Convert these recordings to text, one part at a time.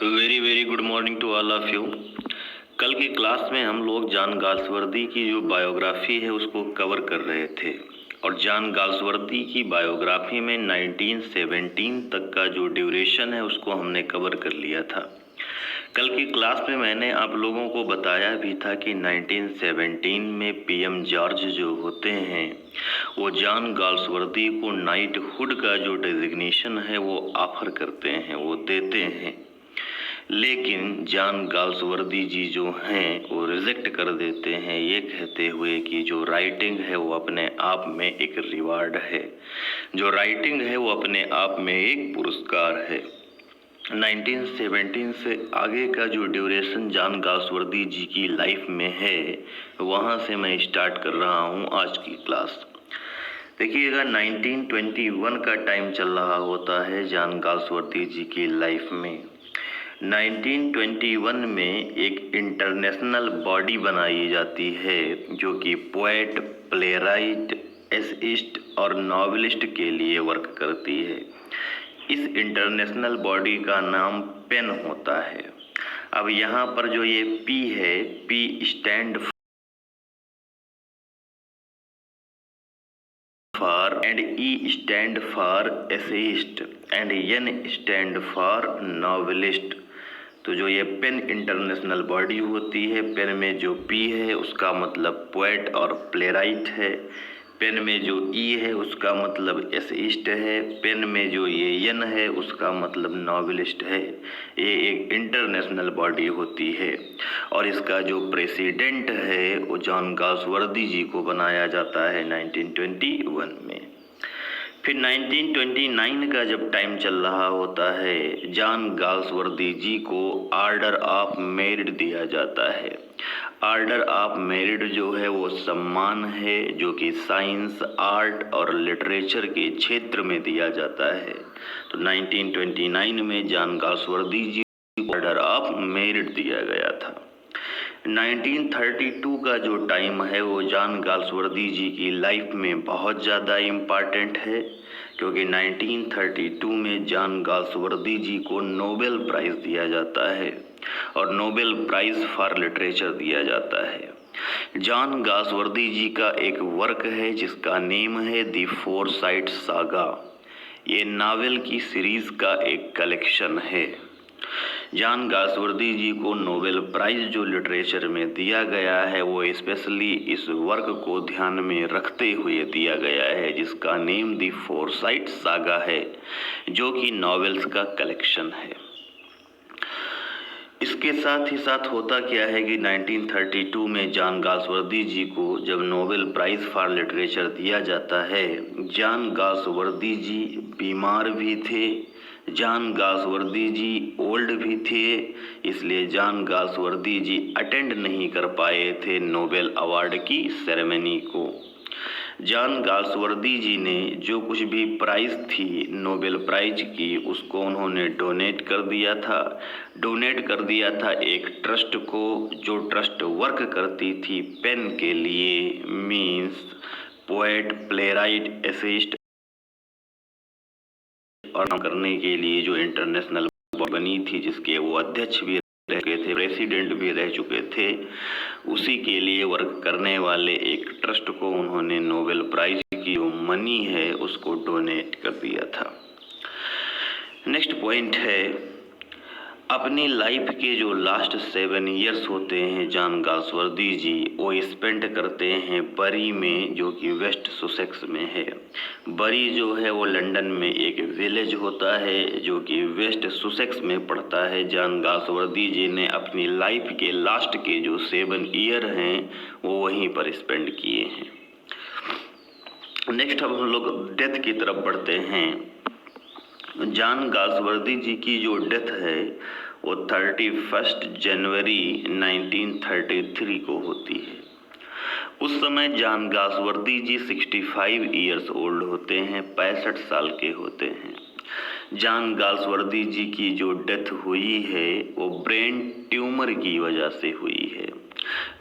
Very very good morning to all of you. कल की class में हम लोग जॉन गाल्सवर्दी की जो बायोग्राफी है उसको कवर कर रहे थे और जॉन गाल्सवर्दी की बायोग्राफी में 1917 तक का जो ड्यूरेशन है उसको हमने कवर कर लिया था। कल की क्लास में मैंने आप लोगों को बताया भी था कि 1917 में पीएम जॉर्ज जो होते हैं वो जॉन गाल्सवर्दी को नाइटहुड का जो डेजिग्नेशन है वो ऑफर करते हैं, वो देते हैं, लेकिन जॉन गाल्सवर्दी जी जो हैं वो रिजेक्ट कर देते हैं, ये कहते हुए कि जो राइटिंग है वो अपने आप में एक रिवार्ड है, जो राइटिंग है वो अपने आप में एक पुरस्कार है। 1917 से आगे का जो ड्यूरेशन जॉन गाल्सवर्दी जी की लाइफ में है वहाँ से मैं स्टार्ट कर रहा हूँ आज की क्लास। देखिएगा 1921 का टाइम चल रहा होता है जॉन गाल्सवर्दी जी की लाइफ में। 1921 में एक इंटरनेशनल बॉडी बनाई जाती है जो कि पोएट, प्लेराइट, एसेइस्ट और नॉवेलिस्ट के लिए वर्क करती है। इस इंटरनेशनल बॉडी का नाम पेन होता है। अब यहाँ पर जो ये पी है, P stand for and E stand for essayist and N stand for novelist. तो जो ये पेन इंटरनेशनल बॉडी होती है, पेन में जो पी है उसका मतलब पोएट और प्लेराइट है, पेन में जो ई है उसका मतलब एसेइस्ट है, पेन में जो ये एन है उसका मतलब नॉवेलिस्ट है। ये एक इंटरनेशनल बॉडी होती है और इसका जो प्रेसिडेंट है वो जॉन गाल्सवर्दी जी को बनाया जाता है 1921 में। फिर 1929 का जब टाइम चल रहा होता है जॉन गाल्सवर्दी जी को ऑर्डर ऑफ मेरिट दिया जाता है। ऑर्डर ऑफ मेरिट जो है वो सम्मान है जो कि साइंस, आर्ट और लिटरेचर के क्षेत्र में दिया जाता है। तो 1929 में जॉन गाल्सवर्दी जी को ऑर्डर ऑफ मेरिट दिया गया था। 1932 का जो टाइम है वो जॉन गाल्सवर्दी जी की लाइफ में बहुत ज़्यादा इम्पॉर्टेंट है क्योंकि 1932 में जॉन गाल्सवर्दी जी को नोबेल प्राइज़ दिया जाता है और नोबेल प्राइज़ फॉर लिटरेचर दिया जाता है। जॉन गाल्सवर्दी जी का एक वर्क है जिसका नेम है द फोरसाइट सागा। ये नावल की सीरीज का एक कलेक्शन है। जॉन गाल्सवर्दी जी को नोबेल प्राइज जो लिटरेचर में दिया गया है वो स्पेशली इस वर्क को ध्यान में रखते हुए दिया गया है जिसका नेम द फोरसाइट सागा है जो कि नॉवेल्स का कलेक्शन है। इसके साथ ही साथ होता क्या है कि 1932 में जॉन गाल्सवर्दी जी को जब नोबेल प्राइज़ फॉर लिटरेचर दिया जाता है, जॉन गाल्सवर्दी जी बीमार भी थे, जॉन गाल्सवर्दी जी ओल्ड भी थे, इसलिए जॉन गाल्सवर्दी जी अटेंड नहीं कर पाए थे नोबेल अवार्ड की सेरेमनी को। जॉन गाल्सवर्दी जी ने जो कुछ भी प्राइज़ थी नोबेल प्राइज की उसको उन्होंने डोनेट कर दिया था एक ट्रस्ट को, जो ट्रस्ट वर्क करती थी पेन के लिए, मीन्स पोएट, प्लेराइट, एसेइस्ट और करने के लिए जो इंटरनेशनल बनी थी जिसके वो अध्यक्ष भी रह चुके थे, प्रेसिडेंट भी रह चुके थे, उसी के लिए वर्क करने वाले एक ट्रस्ट को उन्होंने नोबेल प्राइज की जो मनी है उसको डोनेट कर दिया था। नेक्स्ट पॉइंट है अपनी लाइफ के जो लास्ट 7 इयर्स होते हैं जॉन गाल्सवर्दी जी वो स्पेंड करते हैं बरी में जो कि वेस्ट सुसेक्स में है। बरी जो है वो लंदन में एक विलेज होता है जो कि वेस्ट सुसेक्स में पड़ता है। जॉन गाल्सवर्दी जी ने अपनी लाइफ के लास्ट के जो 7 ईयर हैं वो वहीं पर स्पेंड किए हैं। नेक्स्ट अब हम लोग डेथ की तरफ बढ़ते हैं। जॉन गाल्सवर्दी जी की जो डेथ है वो 31 जनवरी 1933 को होती है। उस समय जॉन गाल्सवर्दी जी 65 ईयर्स ओल्ड होते हैं, 65 साल के होते हैं। जॉन गाल्सवर्दी जी की जो डेथ हुई है वो ब्रेन ट्यूमर की वजह से हुई है।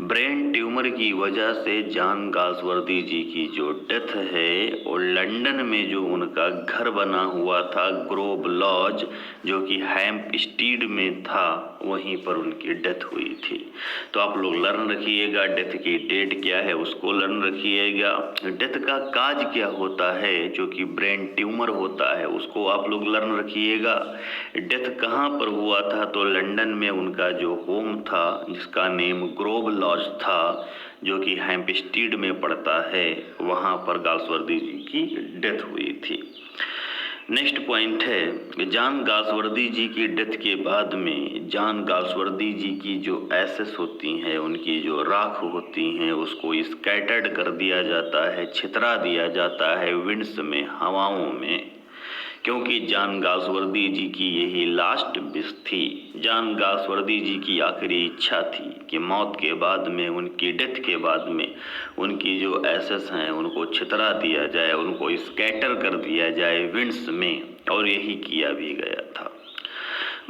ब्रेन ट्यूमर की वजह से जॉन गाल्सवर्दी जी की जो डेथ है वो लंदन में जो उनका घर बना हुआ था ग्रोव लॉज, जो कि हैम्पस्टीड में था, वहीं पर उनकी डेथ हुई थी। तो आप लोग लर्न रखिएगा, डेथ की डेट क्या है उसको लर्न रखिएगा, डेथ का काज क्या होता है जो कि ब्रेन ट्यूमर होता है उसको आप लोग लर्न रखिएगा। डेथ कहाँ पर हुआ था, तो लंदन में उनका जो होम था जिसका नेम ग्रोव लॉज था, जो कि हैम्पस्टीड में पड़ता है, वहाँ पर गाल्सवर्दी जी की डेथ हुई थी। नेक्स्ट पॉइंट है कि जॉन गाल्सवर्दी जी की डेथ के बाद में जॉन गाल्सवर्दी जी की जो एसेस होती हैं, उनकी जो राख होती हैं, उसको स्कैटर्ड कर दिया जाता है, छितरा दिया जाता है विंड्स में, हवाओं में, क्योंकि जॉन गाल्सवर्दी जी की यही लास्ट विश थी। जॉन गाल्सवर्दी जी की आखिरी इच्छा थी कि मौत के बाद में, उनकी डेथ के बाद में, उनकी जो एसेस हैं उनको छितरा दिया जाए, उनको स्कैटर कर दिया जाए विंड्स में, और यही किया भी गया था।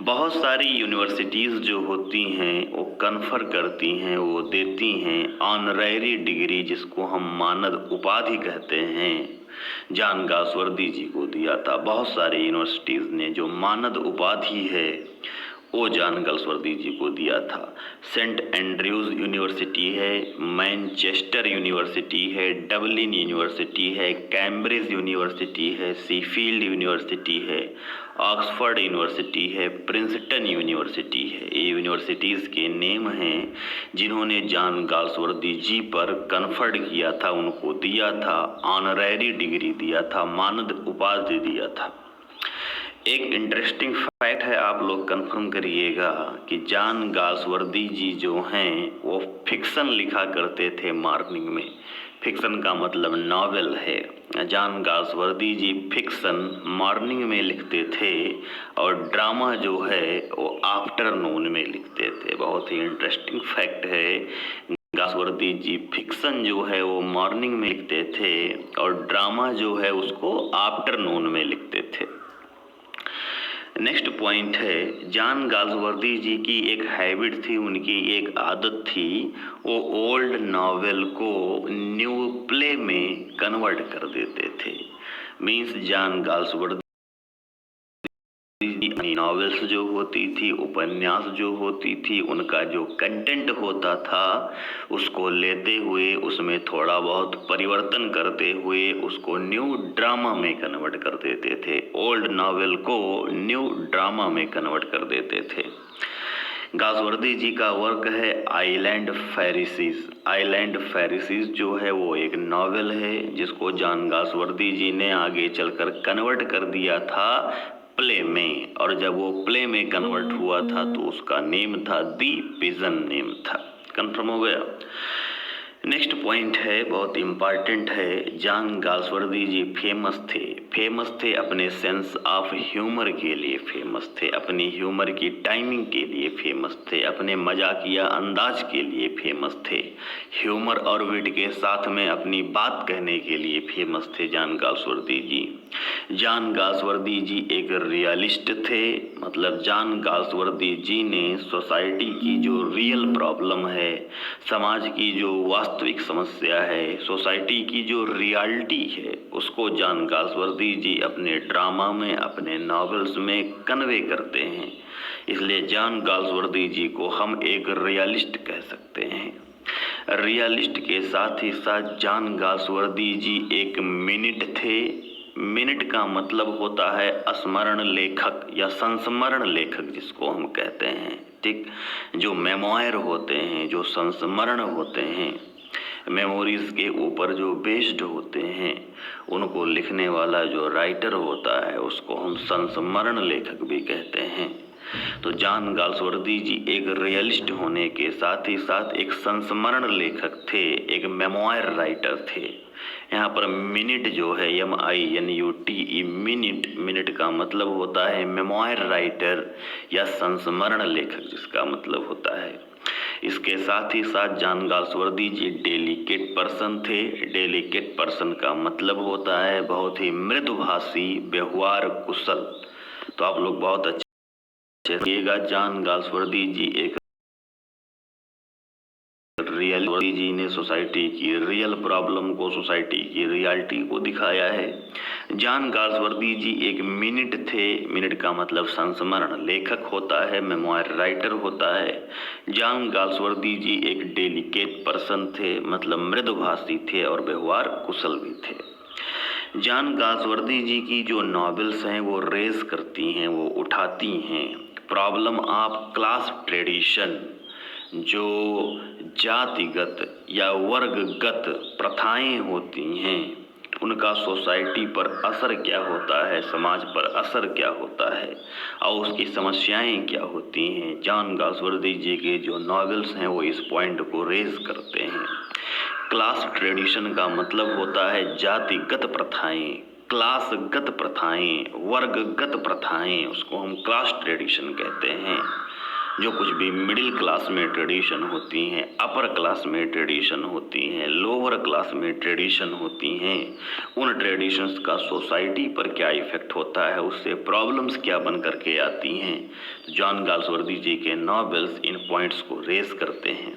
बहुत सारी यूनिवर्सिटीज़ जो होती हैं वो कन्फर करती हैं, वो देती हैं ऑनरेरी डिग्री, जिसको हम मानद उपाधि कहते हैं, जॉन गाल्सवर्दी जी को दिया था। बहुत सारी यूनिवर्सिटीज़ ने जो मानद उपाधि है वो जॉन गाल्सवर्दी जी को दिया था। सेंट एंड्रयूज़ यूनिवर्सिटी है, मैनचेस्टर यूनिवर्सिटी है, डबलिन यूनिवर्सिटी है, कैम्ब्रिज यूनिवर्सिटी है, सीफील्ड यूनिवर्सिटी है, ऑक्सफोर्ड यूनिवर्सिटी है, प्रिंसटन यूनिवर्सिटी है। ये यूनिवर्सिटीज़ के नेम हैं जिन्होंने जॉन गाल्सवर्दी जी पर कन्फर्ड किया था, उनको दिया था, ऑनरेरी डिग्री दिया था, मानद उपाधि दिया था। एक इंटरेस्टिंग फैक्ट है, आप लोग कंफर्म करिएगा कि जॉन गाल्सवर्दी जी जो हैं वो फिक्सन लिखा करते थे मॉर्निंग में। फिक्सन का मतलब नॉवेल है। जॉन गाल्सवर्दी जी फिक्सन मॉर्निंग में लिखते थे और ड्रामा जो है वो आफ्टरनून में लिखते थे। बहुत ही इंटरेस्टिंग फैक्ट है, गाल्सवर्दी जी फिक्सन जो है वो मॉर्निंग में लिखते थे और ड्रामा जो है उसको आफ्टरनून में लिखते थे। नेक्स्ट पॉइंट है, जॉन गाल्सवर्दी जी की एक हैबिट थी, उनकी एक आदत थी, वो ओल्ड नॉवेल को न्यू प्ले में कन्वर्ट कर देते थे। मीन्स जॉन गाल्सवर्दी नॉवेल्स जो होती थी, उपन्यास जो होती थी, उनका जो कंटेंट होता था उसको लेते हुए उसमें थोड़ा बहुत परिवर्तन करते हुए उसको न्यू ड्रामा में कन्वर्ट कर देते थे। ओल्ड नॉवेल को न्यू ड्रामा में कन्वर्ट कर देते थे। गाल्सवर्दी जी का वर्क है आइलैंड फेरिसीज। आइलैंड फेरिसीज जो है वो एक नॉवेल है जिसको जॉन गाल्सवर्दी जी ने आगे चलकर कन्वर्ट कर दिया था प्ले में, और जब वो प्ले में कन्वर्ट हुआ था तो उसका नेम था दी पिजन नेम था। कंफर्म हो गया। नेक्स्ट पॉइंट है, बहुत इम्पॉर्टेंट है, जॉन गाल्सवर्दी जी फेमस थे अपने सेंस ऑफ ह्यूमर के लिए, फेमस थे अपनी ह्यूमर की टाइमिंग के लिए, फेमस थे अपने मजाकिया अंदाज के लिए, फेमस थे ह्यूमर और विट के साथ में अपनी बात कहने के लिए फेमस थे जॉन गाल्सवर्दी जी। जॉन गाल्सवर्दी जी एक रियलिस्ट थे, मतलब जॉन गाल्सवर्दी जी ने सोसाइटी की जो रियल प्रॉब्लम है, समाज की जो वास्तविक समस्या है, सोसाइटी की जो रियलिटी है, उसको जॉन गाल्सवर्दी जी अपने ड्रामा में, अपने नॉवेल्स में कन्वे करते हैं। इसलिए जॉन गाल्सवर्दी जी को हम एक रियलिस्ट कह सकते हैं। रियलिस्ट के साथ ही साथ जॉन गाल्सवर्दी जी एक मिनट थे। मिनट का मतलब होता है स्मरण लेखक या संस्मरण लेखक जिसको हम कहते हैं, ठीक। जो मेमोयर होते हैं, जो संस्मरण होते हैं, मेमोरीज के ऊपर जो बेस्ड होते हैं, उनको लिखने वाला जो राइटर होता है उसको हम संस्मरण लेखक भी कहते हैं। तो जॉन गाल्सवर्दी जी एक रियलिस्ट होने के साथ ही साथ एक संस्मरण लेखक थे, एक मेमोयर राइटर थे। यहाँ पर मिनट जो है MINUTE मिनट का मतलब होता है मेमोयर राइटर या संस्मरण लेखक, जिसका मतलब होता है। इसके साथ ही साथ जॉन गाल्सवर्दी जी डेलिकेट पर्सन थे। डेलिकेट पर्सन का मतलब होता है बहुत ही मृदुभाषी, व्यवहार कुशल। तो आप लोग बहुत अच्छे रखिएगा, जॉन गाल्सवर्दी जी एक सोसाइटी की रियल प्रॉब्लम को, सोसाइटी की रियलिटी को दिखाया है। जॉन गाल्सवर्दी जी एक मिनट थे, मिनट का मतलब संस्मरण लेखक होता है, मेमोयर राइटर होता है। जॉन गाल्सवर्दी जी एक डेलिकेट पर्सन थे, मतलब मृदुभाषी थे और व्यवहार कुशल भी थे। जॉन गाल्सवर्दी जी की जो नॉवेल्स हैं वो रेज करती हैं, वो उठाती हैं प्रॉब्लम ऑफ क्लास ट्रेडिशन, जो जातिगत या वर्गगत प्रथाएं होती हैं उनका सोसाइटी पर असर क्या होता है, समाज पर असर क्या होता है और उसकी समस्याएं क्या होती हैं। जॉन गाल्सवर्दी जी के जो नॉवेल्स हैं वो इस पॉइंट को रेज करते हैं। क्लास ट्रेडिशन का मतलब होता है जातिगत प्रथाएं, क्लासगत प्रथाएं, वर्गगत प्रथाएं, उसको हम क्लास ट्रेडिशन कहते हैं। जो कुछ भी मिडिल क्लास में ट्रेडिशन होती हैं, अपर क्लास में ट्रेडिशन होती हैं, लोअर क्लास में ट्रेडिशन होती हैं, उन ट्रेडिशंस का सोसाइटी पर क्या इफेक्ट होता है, उससे प्रॉब्लम्स क्या बन करके आती हैं। जॉन गाल्सवर्दी जी के नॉवेल्स इन पॉइंट्स को रेज करते हैं।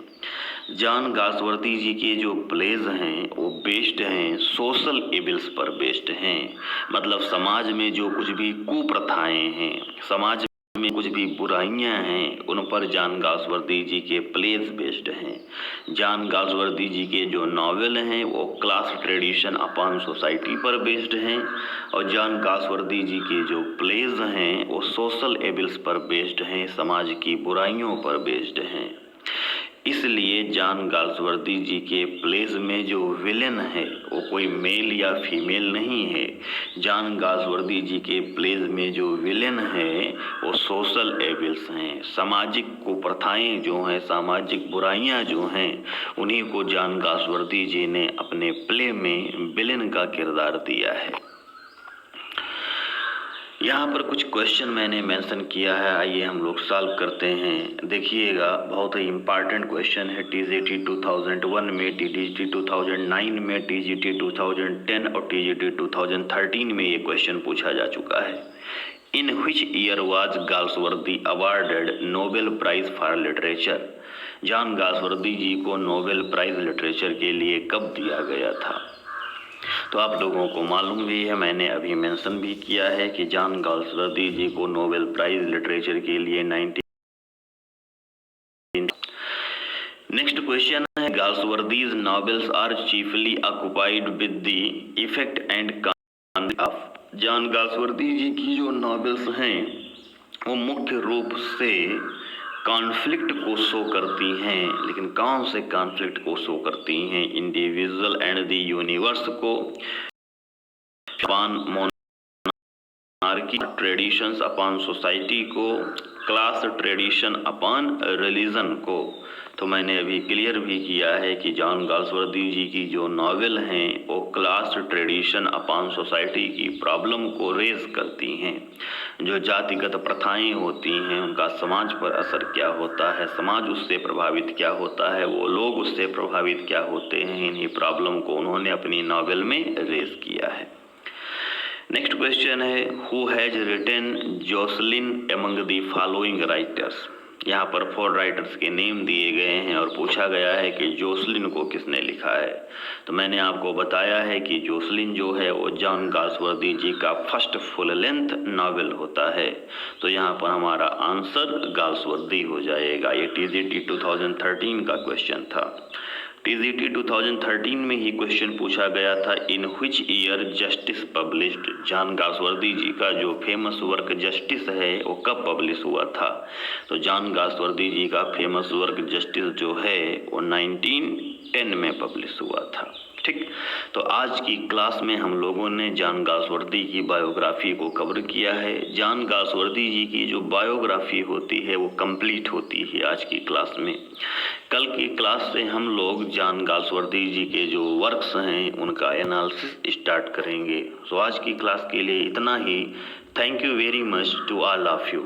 जॉन गाल्सवर्दी जी के जो प्लेज हैं वो बेस्ड हैं सोशल एविल्स पर बेस्ड हैं, मतलब समाज में जो कुछ भी कुप्रथाएं हैं, समाज में कुछ भी बुराइयां हैं, उन पर जॉन गाल्सवर्दी जी के प्लेज बेस्ड हैं। जॉन गाल्सवर्दी जी के जो नॉवेल हैं वो क्लास ट्रेडिशन अपॉन सोसाइटी पर बेस्ड हैं और जॉन गाल्सवर्दी जी के जो प्लेज हैं वो सोशल एविल्स पर बेस्ड हैं, समाज की बुराइयों पर बेस्ड हैं। इसलिए जॉन गाल्सवर्दी जी के प्लेज में जो विलेन है वो कोई मेल या फीमेल नहीं है। जॉन गाल्सवर्दी जी के प्लेज में जो विलेन है वो सोशल एविल्स हैं, सामाजिक कुप्रथाएं जो हैं, सामाजिक बुराइयां जो हैं, उन्हीं को जॉन गाल्सवर्दी जी ने अपने प्ले में विलेन का किरदार दिया है। यहाँ पर कुछ क्वेश्चन मैंने मेंशन किया है, आइए हम लोग सॉल्व करते हैं। देखिएगा, बहुत ही इम्पॉर्टेंट क्वेश्चन है। टीजीटी 2001 में, टीजीटी 2009 में, टीजीटी 2010 और टीजीटी 2013 में ये क्वेश्चन पूछा जा चुका है। In which year was Galsworthy awarded Nobel prize for literature? John Galsworthy ji को नोबेल प्राइज लिटरेचर के लिए कब दिया गया था? तो आप लोगों को मालूम भी है, मैंने अभी मेंशन भी किया है कि जॉन गाल्सवर्दी जी को नोबेल प्राइज लिटरेचर के लिए 19। नेक्स्ट क्वेश्चन है, Galsworthy's novels are chiefly occupied with the effect and conflict of. John Galsworthy ji की जो नॉवेल्स हैं वो मुख्य रूप से कॉन्फ्लिक्ट को शो करती हैं, लेकिन कौन से कॉन्फ्लिक्ट को शो करती हैं? इंडिविजुअल एंड द यूनिवर्स को, upon monarchy, traditions upon society को, क्लास ट्रेडिशन अपॉन रिलीजन को। तो मैंने अभी क्लियर भी किया है कि जॉन गाल्सवर्दी जी की जो नॉवेल हैं वो क्लास ट्रेडिशन अपॉन सोसाइटी की प्रॉब्लम को रेज करती हैं। जो जातिगत प्रथाएं होती हैं उनका समाज पर असर क्या होता है, समाज उससे प्रभावित क्या होता है, वो लोग उससे प्रभावित क्या होते हैं, इन्हीं प्रॉब्लम को उन्होंने अपनी नॉवेल में रेज किया है। नेक्स्ट क्वेश्चन है, who has written Joslin among the following writers? यहाँ पर 4 राइटर्स के नेम दिए गए हैं और पूछा गया है कि जोसलिन को किसने लिखा है। तो मैंने आपको बताया है कि जोसलिन जो है वो जॉन गाल्सवर्दी जी का फर्स्ट फुल लेंथ नॉवेल होता है। तो यहाँ पर हमारा आंसर गाल्सवर्दी हो जाएगा। ये टीजीटी 2013 का क्वेश्चन था। टीजीटी 2013 में ही क्वेश्चन पूछा गया था, in which year Justice published? John Galsworthy ji का जो फेमस वर्क जस्टिस है वो कब पब्लिश हुआ था? तो जॉन गाल्सवर्दी जी का फेमस वर्क जस्टिस जो है वो 1910 में पब्लिश हुआ था। ठीक, तो आज की क्लास में हम लोगों ने जॉन गाल्सवर्दी की बायोग्राफी को कवर किया है। जॉन गाल्सवर्दी जी की जो बायोग्राफी होती है वो कंप्लीट होती है आज की क्लास में। कल की क्लास से हम लोग जॉन गाल्सवर्दी जी के जो वर्क्स हैं उनका एनालिसिस स्टार्ट करेंगे। सो आज की क्लास के लिए इतना ही। Thank you very much to all of you.